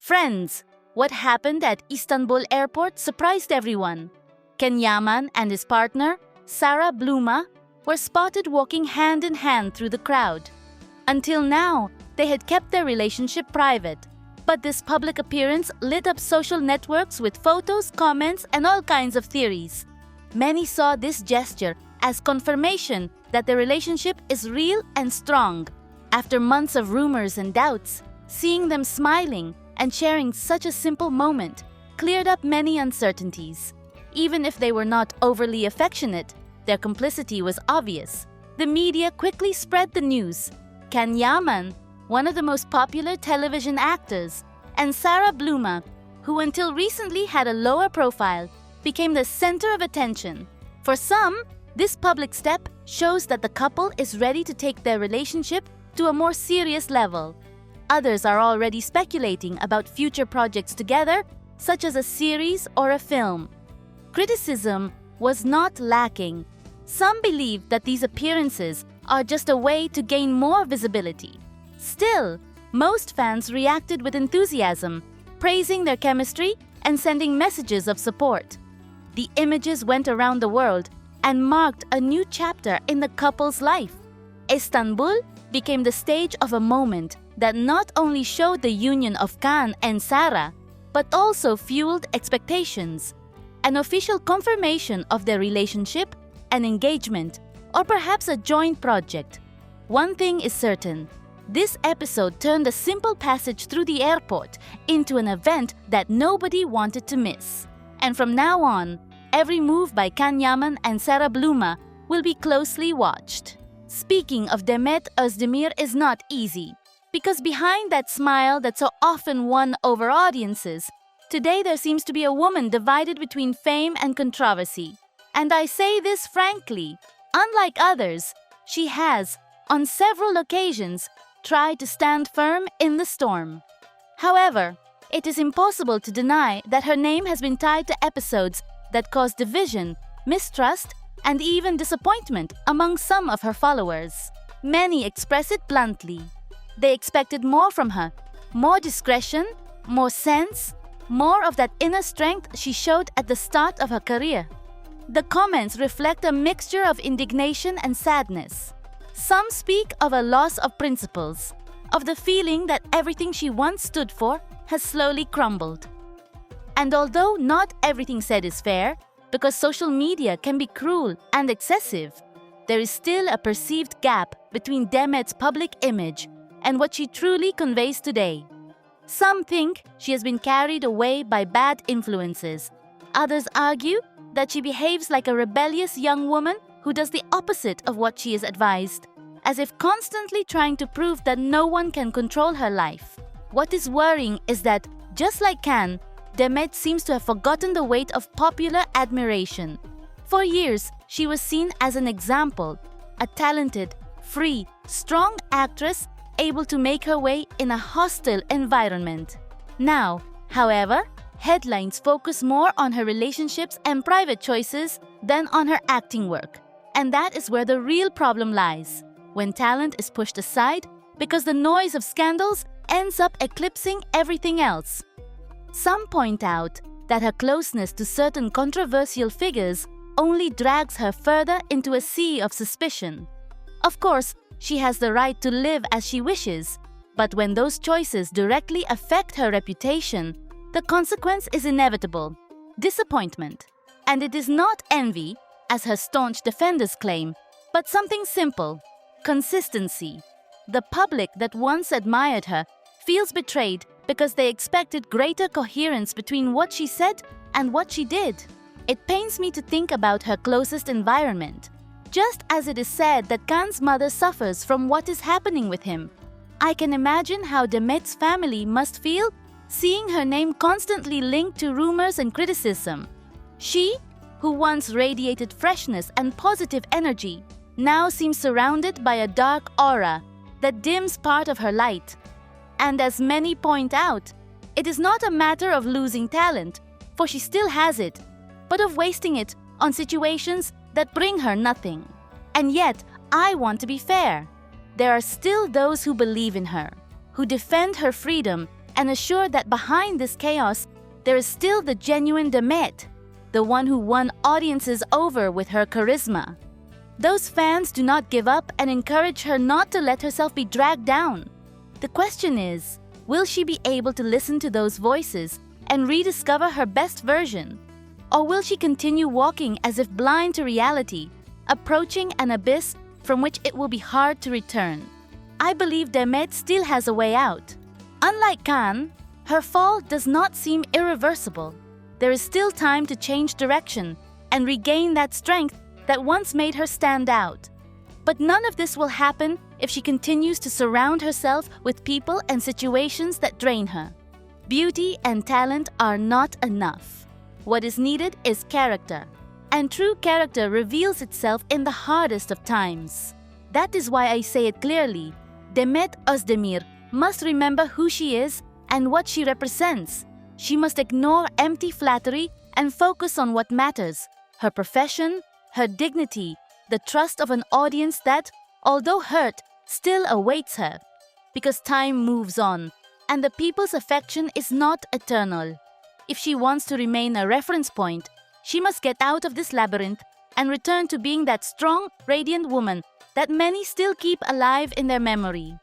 Friends, what happened at Istanbul airport surprised everyone. Ken Yaman and his partner, Sarah Bluma, were spotted walking hand in hand through the crowd. Until now, they had kept their relationship private, but this public appearance lit up social networks with photos, comments, and all kinds of theories. Many saw this gesture as confirmation that their relationship is real and strong. After months of rumors and doubts, seeing them smiling and sharing such a simple moment cleared up many uncertainties. Even if they were not overly affectionate, their complicity was obvious. The media quickly spread the news. Ken Yaman, one of the most popular television actors, and Sarah Bluma, who until recently had a lower profile, became the center of attention. For some, this public step shows that the couple is ready to take their relationship to a more serious level. Others are already speculating about future projects together, such as a series or a film. Criticism was not lacking. Some believe that these appearances are just a way to gain more visibility. Still, most fans reacted with enthusiasm, praising their chemistry and sending messages of support. The images went around the world and marked a new chapter in the couple's life. Istanbul became the stage of a moment that not only showed the union of Ken and Sarah, but also fueled expectations. An official confirmation of their relationship, an engagement, or perhaps a joint project. One thing is certain. This episode turned a simple passage through the airport into an event that nobody wanted to miss. And from now on, every move by Ken Yaman and Sarah Bluma will be closely watched. Speaking of Demet Özdemir is not easy, because behind that smile that so often won over audiences, today there seems to be a woman divided between fame and controversy. And I say this frankly, unlike others, she has, on several occasions, tried to stand firm in the storm. However, it is impossible to deny that her name has been tied to episodes that caused division, mistrust, and even disappointment among some of her followers. Many express it bluntly. They expected more from her, more discretion, more sense, more of that inner strength she showed at the start of her career. The comments reflect a mixture of indignation and sadness. Some speak of a loss of principles, of the feeling that everything she once stood for has slowly crumbled. And although not everything said is fair, because social media can be cruel and excessive, there is still a perceived gap between Demet's public image and what she truly conveys today. Some think she has been carried away by bad influences. Others argue that she behaves like a rebellious young woman who does the opposite of what she is advised, as if constantly trying to prove that no one can control her life. What is worrying is that, just like Ken, Demet seems to have forgotten the weight of popular admiration. For years, she was seen as an example, a talented, free, strong actress able to make her way in a hostile environment. Now, however, headlines focus more on her relationships and private choices than on her acting work. And that is where the real problem lies, when talent is pushed aside because the noise of scandals ends up eclipsing everything else. Some point out that her closeness to certain controversial figures only drags her further into a sea of suspicion. Of course, she has the right to live as she wishes, but when those choices directly affect her reputation, the consequence is inevitable: disappointment. And it is not envy, as her staunch defenders claim, but something simple: consistency. The public that once admired her feels betrayed because they expected greater coherence between what she said and what she did. It pains me to think about her closest environment. Just as it is said that Ken's mother suffers from what is happening with him, I can imagine how Demet's family must feel seeing her name constantly linked to rumors and criticism. She, who once radiated freshness and positive energy, now seems surrounded by a dark aura that dims part of her light. And as many point out, it is not a matter of losing talent, for she still has it, but of wasting it on situations that bring her nothing. And yet, I want to be fair. There are still those who believe in her, who defend her freedom and assured that behind this chaos, there is still the genuine Demet, the one who won audiences over with her charisma. Those fans do not give up and encourage her not to let herself be dragged down. The question is, will she be able to listen to those voices and rediscover her best version? Or will she continue walking as if blind to reality, approaching an abyss from which it will be hard to return? I believe Demet still has a way out. Unlike Khan, her fall does not seem irreversible. There is still time to change direction and regain that strength that once made her stand out. But none of this will happen if she continues to surround herself with people and situations that drain her. Beauty and talent are not enough. What is needed is character. And true character reveals itself in the hardest of times. That is why I say it clearly. Demet Özdemir must remember who she is and what she represents. She must ignore empty flattery and focus on what matters: her profession, her dignity, the trust of an audience that, although hurt, still awaits her. Because time moves on, and the people's affection is not eternal. If she wants to remain a reference point, she must get out of this labyrinth and return to being that strong, radiant woman that many still keep alive in their memory.